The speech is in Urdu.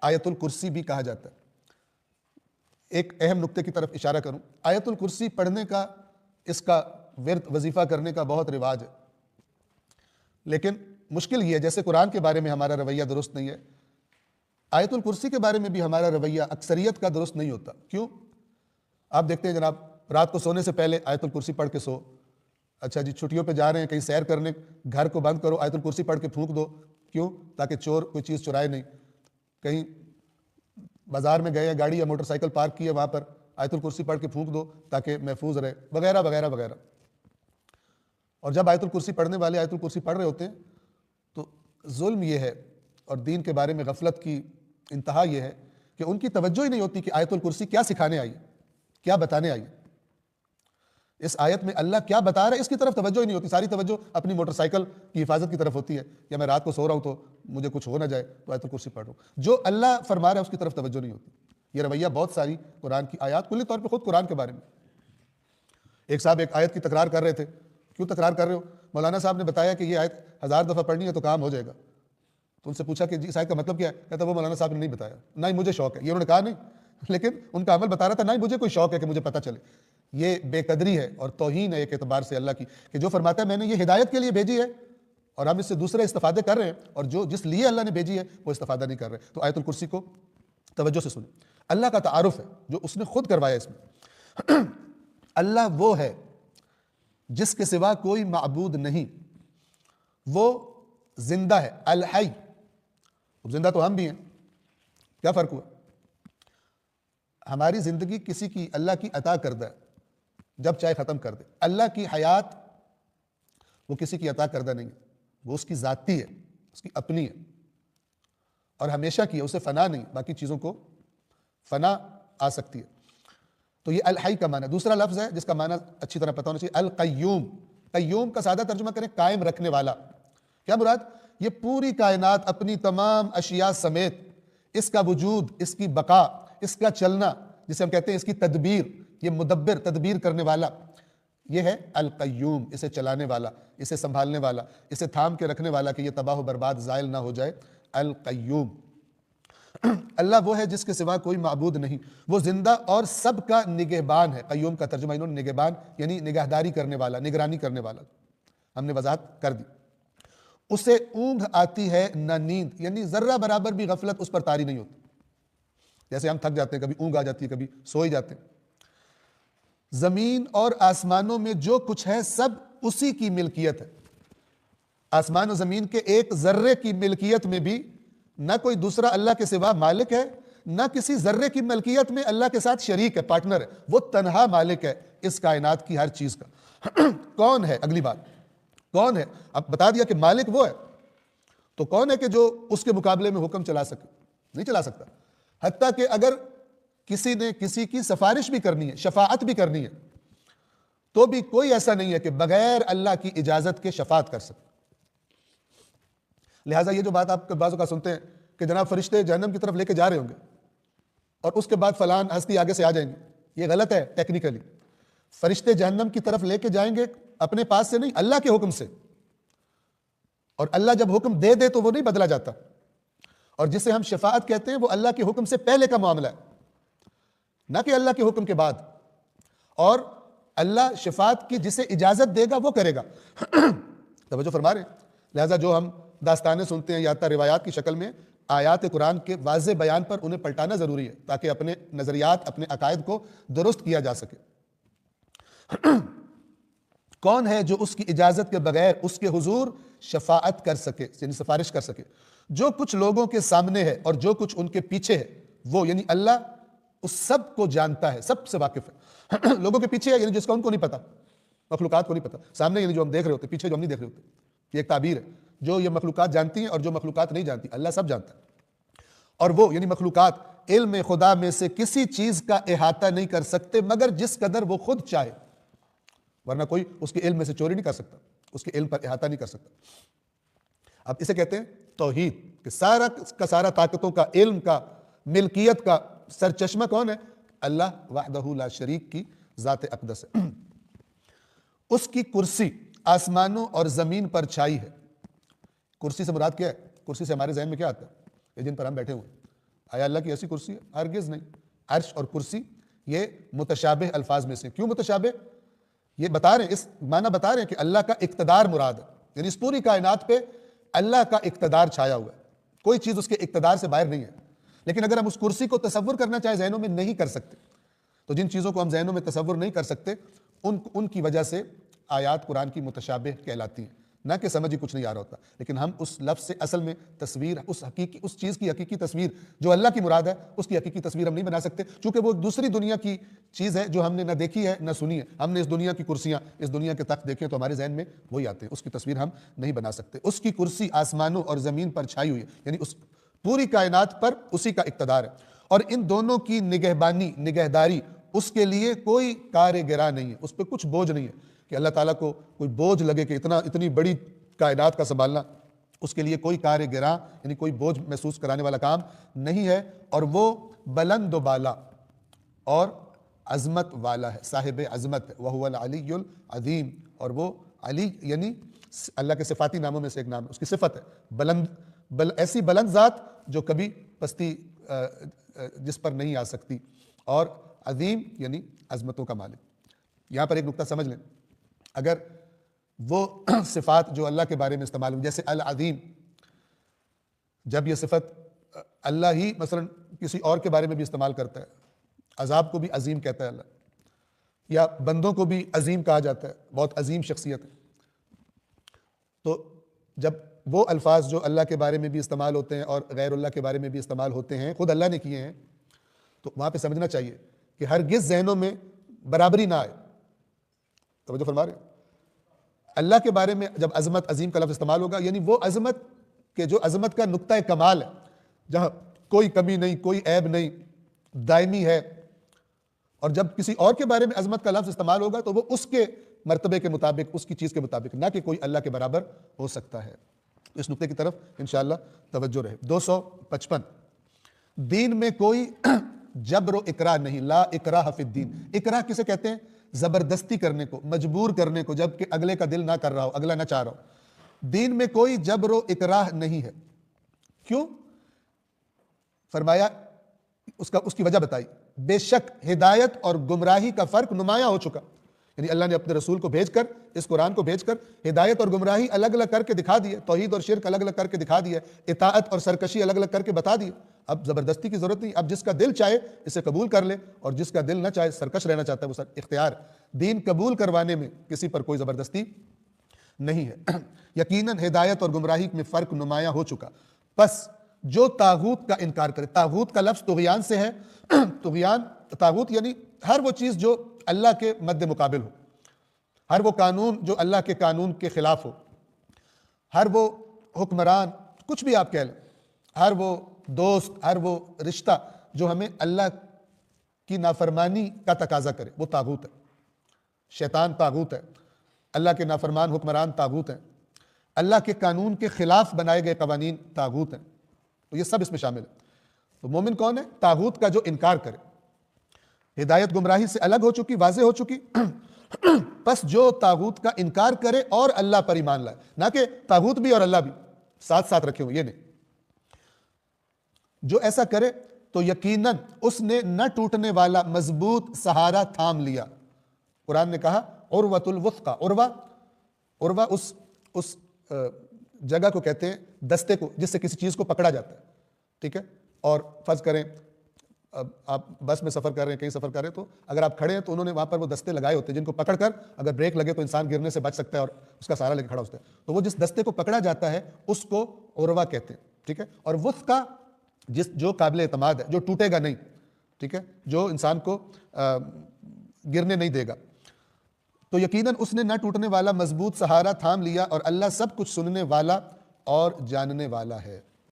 آیت الکرسی بھی کہا جاتا ہے۔ ایک اہم نقطے کی طرف اشارہ کروں، آیت الکرسی پڑھنے کا، اس کا ورد وظیفہ کرنے کا بہت رواج ہے، لیکن مشکل یہ ہے جیسے قرآن کے بارے میں ہمارا رویہ درست نہیں ہے، آیت الکرسی کے بارے میں بھی ہمارا رویہ اکثریت کا درست نہیں ہوتا۔ کیوں؟ آپ دیکھتے ہیں جناب، رات کو سونے سے پہلے آیت الکرسی پڑھ کے سو، اچھا جی چھٹیوں پہ جا رہے ہیں کہیں سیر کرنے، گھر کو بند کرو، آیت الکرسی پڑھ کے پھونک دو۔ کیوں؟ تاکہ چور کوئی چیز چرائے نہیں۔ کہیں بازار میں گئے ہیں، گاڑی یا موٹر سائیکل پارک کی ہے، وہاں پر آیت الکرسی پڑھ کے پھونک دو تاکہ محفوظ رہے، وغیرہ وغیرہ وغیرہ۔ اور جب آیت الکرسی پڑھنے والے آیت الکرسی پڑھ رہے ہوتے ہیں تو ظلم یہ ہے اور دین کے بارے میں غفلت کی انتہا یہ ہے کہ ان کی توجہ ہی نہیں ہوتی کہ آیت الکرسی کیا سکھانے آئی، کیا بتانے آئی۔ اس آیت میں اللہ کیا بتا رہا ہے اس کی طرف توجہ ہی نہیں ہوتی، ساری توجہ اپنی موٹر سائیکل کی حفاظت کی طرف ہوتی ہے، یا میں رات کو سو رہا ہوں تو مجھے کچھ ہو نہ جائے تو آیت الکرسی پڑھ رہا ہوں۔ جو اللہ فرما رہا ہے اس کی طرف توجہ نہیں ہوتی۔ یہ رویہ بہت ساری قرآن کی آیات، کلی طور پہ خود قرآن کے بارے میں۔ ایک صاحب ایک آیت کی تکرار کر رہے تھے، کیوں تکرار کر رہے ہو؟ مولانا صاحب نے بتایا کہ یہ آیت 1000 دفعہ پڑھنی ہے تو کام ہو جائے گا۔ تو ان سے پوچھا کہ جی اس آیت کا مطلب کیا ہے؟ کہتا وہ مولانا صاحب نے نہیں بتایا، نہ ہی مجھے شوق ہے۔ یہ انہوں نے کہا نہیں، لیکن ان کا عمل بتا رہا تھا، نہ ہی مجھے کوئی شوق ہے کہ مجھے پتہ چلے۔ یہ بے قدری ہے اور توہین ہے ایک اعتبار سے اللہ کی، کہ جو فرماتا ہے میں نے یہ ہدایت کے لیے بھیجی ہے اور ہم اس سے دوسرے استفادے کر رہے ہیں، اور جو جس لیے اللہ نے بھیجی ہے وہ استفادہ نہیں کر رہے۔ تو آیت الکرسی کو توجہ سے سنیں، اللہ کا تعارف ہے جو اس نے خود کروایا اس میں۔ اللہ وہ ہے جس کے سوا کوئی معبود نہیں، وہ زندہ ہے، الحی۔ اب زندہ تو ہم بھی ہیں، کیا فرق ہوا؟ ہماری زندگی کسی کی، اللہ کی عطا کردہ ہے، جب چاہے ختم کر دے۔ اللہ کی حیات وہ کسی کی عطا کردہ نہیں ہے، وہ اس کی ذاتی ہے، اس کی اپنی ہے اور ہمیشہ کی ہے، اسے فنا نہیں، باقی چیزوں کو فنا آ سکتی ہے۔ تو یہ الحی کا معنی۔ دوسرا لفظ ہے جس کا معنی اچھی طرح پتہ ہونا چاہیے، القیوم۔ قیوم کا سادہ ترجمہ کریں قائم رکھنے والا۔ کیا مراد؟ یہ پوری کائنات اپنی تمام اشیاء سمیت، اس کا وجود، اس کی بقا، اس کا چلنا، جسے ہم کہتے ہیں اس کی تدبیر، یہ مدبر، تدبیر کرنے والا، یہ ہے القیوم، اسے چلانے والا، اسے سنبھالنے والا، اسے تھام کے رکھنے والا کہ یہ تباہ و برباد زائل نہ ہو جائے، القیوم۔ اللہ وہ ہے جس کے سوا کوئی معبود نہیں، وہ زندہ اور سب کا نگہبان ہے۔ قیوم کا ترجمہ انہوں نے نگہبان یعنی نگہداری کرنے والا، نگرانی کرنے والا، ہم نے وضاحت کر دی۔ اسے اونگ آتی ہے نہ نیند، یعنی ذرہ برابر بھی غفلت اس پر طاری نہیں ہوتی۔ جیسے ہم تھک جاتے ہیں، کبھی اونگ آ جاتی ہے، کبھی سو ہی جاتے ہیں۔ زمین اور آسمانوں میں جو کچھ ہے سب اسی کی ملکیت ہے۔ آسمان و زمین کے ایک ذرے کی ملکیت میں بھی نہ کوئی دوسرا اللہ کے سوا مالک ہے، نہ کسی ذرے کی ملکیت میں اللہ کے ساتھ شریک ہے، پارٹنر ہے، وہ تنہا مالک ہے اس کائنات کی ہر چیز کا۔ کون ہے؟ اگلی بات، کون ہے؟ اب بتا دیا کہ مالک وہ ہے، تو کون ہے کہ جو اس کے مقابلے میں حکم چلا سکے؟ نہیں چلا سکتا۔ حتیٰ کہ اگر کسی نے کسی کی سفارش بھی کرنی ہے، شفاعت بھی کرنی ہے، تو بھی کوئی ایسا نہیں ہے کہ بغیر اللہ کی اجازت کے شفاعت کر سکے۔ لہٰذا یہ جو بات آپ بعضوں کا سنتے ہیں کہ جناب فرشتے جہنم کی طرف لے کے جا رہے ہوں گے اور اس کے بعد فلان ہستی آگے سے آ جائیں گے، یہ غلط ہے ٹیکنیکلی۔ فرشتے جہنم کی طرف لے کے جائیں گے اپنے پاس سے نہیں، اللہ کے حکم سے، اور اللہ جب حکم دے دے تو وہ نہیں بدلا جاتا۔ اور جسے ہم شفاعت کہتے ہیں وہ اللہ کے حکم سے پہلے کا معاملہ ہے، نہ کہ اللہ کے حکم کے بعد۔ اور اللہ شفاعت کی جسے اجازت دے گا وہ کرے گا۔ توجہ فرما رہے ہیں؟ لہٰذا جو ہم داستانیں سنتے ہیں یا حتی روایات کی شکل میں، آیات قرآن کے واضح بیان پر انہیں پلٹانا ضروری ہے تاکہ اپنے نظریات، اپنے عقائد کو درست کیا جا سکے۔ کون ہے جو اس کی اجازت کے بغیر اس کے حضور شفاعت کر سکے، یعنی سفارش کر سکے؟ جو کچھ لوگوں کے سامنے ہے اور جو کچھ ان کے پیچھے ہے، وہ یعنی اللہ اس سب کو جانتا ہے، سب سے واقف ہے۔ لوگوں کے پیچھے ہے یعنی جس کا ان کو نہیں پتا، مخلوقات کو نہیں پتا، سامنے یعنی جو ہم دیکھ رہے ہوتے، پیچھے جو ہم نہیں دیکھ رہے ہوتے۔ یہ ایک تعبیر ہے، جو یہ مخلوقات جانتی ہیں اور جو مخلوقات نہیں جانتی، اللہ سب جانتا ہے۔ اور وہ یعنی مخلوقات علم خدا میں سے کسی چیز کا احاطہ نہیں کر سکتے مگر جس قدر وہ خود چاہے، ورنہ کوئی اس کے علم میں سے چوری نہیں کر سکتا، اس کے علم پر احاطہ نہیں کر سکتا۔ اب اسے کہتے ہیں توحید، کہ سارا کا سارا طاقتوں کا، علم کا، ملکیت کا سرچشمہ کون ہے؟ اللہ وحدہ لا شریک کی ذات اقدس ہے۔ اس کی کرسی آسمانوں اور زمین پر چھائی ہے۔ کرسی سے مراد کیا ہے؟ کرسی سے ہمارے ذہن میں کیا آتا ہے؟ یہ جن پر ہم بیٹھے ہوئے ہیں، آیا اللہ کی ایسی کرسی ہے؟ ہرگز نہیں. عرش اور کرسی یہ متشابہ الفاظ میں سے. کیوں متشابہ؟ یہ بتا رہے ہیں، اس معنی بتا رہے ہیں کہ اللہ کا اقتدار مراد ہے، یعنی اس پوری کائنات پہ اللہ کا اقتدار چھایا ہوا ہے، کوئی چیز اس کے اقتدار سے باہر نہیں ہے. لیکن اگر ہم اس کرسی کو تصور کرنا چاہے ذہنوں میں نہیں کر سکتے. تو جن چیزوں کو ہم ذہنوں میں تصور نہیں کر سکتے ان کی وجہ سے آیات قرآن کی متشابہ کہلاتی ہیں. نہ کہ سمجھ ہی کچھ نہیں آ رہا ہوتا، لیکن ہم اس لفظ سے اصل میں تصویر، اس چیز کی حقیقی تصویر جو اللہ کی مراد ہے، اس کی حقیقی تصویر ہم نہیں بنا سکتے، چونکہ وہ دوسری دنیا کی چیز ہے جو ہم نے نہ دیکھی ہے نہ سنی ہے. ہم نے اس دنیا کی کرسیاں، اس دنیا کے تخت دیکھے تو ہمارے ذہن میں وہی آتے ہیں، اس کی تصویر ہم نہیں بنا سکتے. اس کی کرسی آسمانوں اور زمین پر چھائی ہوئی ہے، یعنی اس پوری کائنات پر اسی کا اقتدار ہے. اور ان دونوں کی نگہبانی، نگہداری، اس کے لیے کوئی کار گرا نہیں ہے، اس پہ کچھ بوجھ نہیں ہے کہ اللہ تعالیٰ کو کوئی بوجھ لگے کہ اتنی بڑی کائنات کا سنبھالنا اس کے لیے کوئی کار گراں، یعنی کوئی بوجھ محسوس کرانے والا کام نہیں ہے. اور وہ بلند و بالا اور عظمت والا ہے، صاحب عظمت ہے. وَهُوَ الْعَلِيُّ الْعَظِيمُ، اور وہ علی یعنی اللہ کے صفاتی ناموں میں سے ایک نام ہے، اس کی صفت ہے ایسی بلند ذات جو کبھی پستی جس پر نہیں آ سکتی، اور عظیم یعنی عظمتوں کا مالک. یہاں پر ایک نقطہ سمجھ لیں، اگر وہ صفات جو اللہ کے بارے میں استعمال ہوئی، جیسے العظیم، جب یہ صفت اللہ ہی مثلا کسی اور کے بارے میں بھی استعمال کرتا ہے، عذاب کو بھی عظیم کہتا ہے اللہ، یا بندوں کو بھی عظیم کہا جاتا ہے، بہت عظیم شخصیت ہے. تو جب وہ الفاظ جو اللہ کے بارے میں بھی استعمال ہوتے ہیں اور غیر اللہ کے بارے میں بھی استعمال ہوتے ہیں، خود اللہ نے کیے ہیں، تو وہاں پہ سمجھنا چاہیے کہ ہرگز ذہنوں میں برابری نہ آئے. توجہ فرما رہے ہیں؟ اللہ کے بارے میں جب عظمت، عظیم کا لفظ استعمال ہوگا، یعنی وہ عظمت کہ جو عظمت کا نقطہ کمال ہے، جہاں کوئی کمی نہیں، کوئی عیب نہیں، دائمی ہے. اور جب کسی اور کے بارے میں عظمت کا لفظ استعمال ہوگا تو وہ اس کے مرتبے کے مطابق، اس کی چیز کے مطابق، نہ کہ کوئی اللہ کے برابر ہو سکتا ہے. اس نقطے کی طرف انشاءاللہ توجہ رہے. 255 دین میں کوئی جبر و اکراہ نہیں، لا اکراہ فی الدین. اکراہ کسے کہتے ہیں؟ زبردستی کرنے کو، مجبور کرنے کو، جب کہ اگلے کا دل نہ کر رہا ہو، اگلا نہ چاہ رہا ہو. دین میں کوئی جبر و اکراہ نہیں ہے. کیوں؟ فرمایا اس کی وجہ بتائی. بے شک ہدایت اور گمراہی کا فرق نمایاں ہو چکا. یعنی اللہ نے اپنے رسول کو بھیج کر، اس قرآن کو بھیج کر ہدایت اور گمراہی الگ الگ کر کے دکھا دیے، توحید اور شرک الگ الگ کر کے دکھا دیے، اطاعت اور سرکشی الگ الگ کر کے بتا دی. اب زبردستی کی ضرورت نہیں. اب جس کا دل چاہے اسے قبول کر لے، اور جس کا دل نہ چاہے، سرکش رہنا چاہتا ہے، وہ اختیار. دین قبول کروانے میں کسی پر کوئی زبردستی نہیں ہے. یقیناً ہدایت اور گمراہی میں فرق نمایاں ہو چکا. پس جو طاغوت کا انکار کرے، طاغوت کا لفظ طغیان سے ہے. طاغوت یعنی ہر وہ چیز جو اللہ کے مد مقابل ہو، ہر وہ قانون جو اللہ کے قانون کے خلاف ہو، ہر وہ حکمران، کچھ بھی آپ کہہ لیں، ہر وہ دوست، ہر وہ رشتہ جو ہمیں اللہ کی نافرمانی کا تقاضا کرے، وہ طاغوت ہے. شیطان طاغوت ہے، اللہ کے نافرمان حکمران طاغوت ہیں، اللہ کے قانون کے خلاف بنائے گئے قوانین طاغوت ہیں. تو یہ سب اس میں شامل ہے. تو مومن کون ہے؟ طاغوت کا جو انکار کرے. ہدایت گمراہی سے الگ ہو چکی، واضح ہو چکی. پس جو طاغوت کا انکار کرے اور اللہ پر ایمان لائے، نہ کہ طاغوت بھی اور اللہ بھی ساتھ ساتھ رکھے ہوئے، یہ نہیں. جو ایسا کرے تو یقیناً اس نے نہ ٹوٹنے والا مضبوط سہارا تھام لیا. قرآن نے کہا عروۃ الوثقی. عروہ اس جگہ کو کہتے ہیں، دستے کو جس سے کسی چیز کو پکڑا جاتا ہے. ٹھیک ہے؟ اور فرض کریں آپ بس میں سفر کر رہے ہیں، کہیں سفر کر رہے ہیں، تو اگر آپ کھڑے ہیں تو انہوں نے وہاں پر وہ دستے لگائے ہوتے ہیں جن کو پکڑ کر اگر بریک لگے تو انسان گرنے سے بچ سکتا ہے اور اس کا سہارا لے کے کھڑا ہوتا ہے. تو وہ جس دستے کو پکڑا جاتا ہے اس کو عروہ کہتے ہیں. ٹھیک ہے؟ اور وثقی جو قابل اعتماد ہے، جو ٹوٹے گا نہیں. ٹھیک ہے؟ جو انسان کو گرنے نہیں دے گا. تو یقیناً اس نے نہ ٹوٹنے والا مضبوط سہارا تھام لیا، اور اللہ سب کچھ سننے والا اور جاننے والا ہے.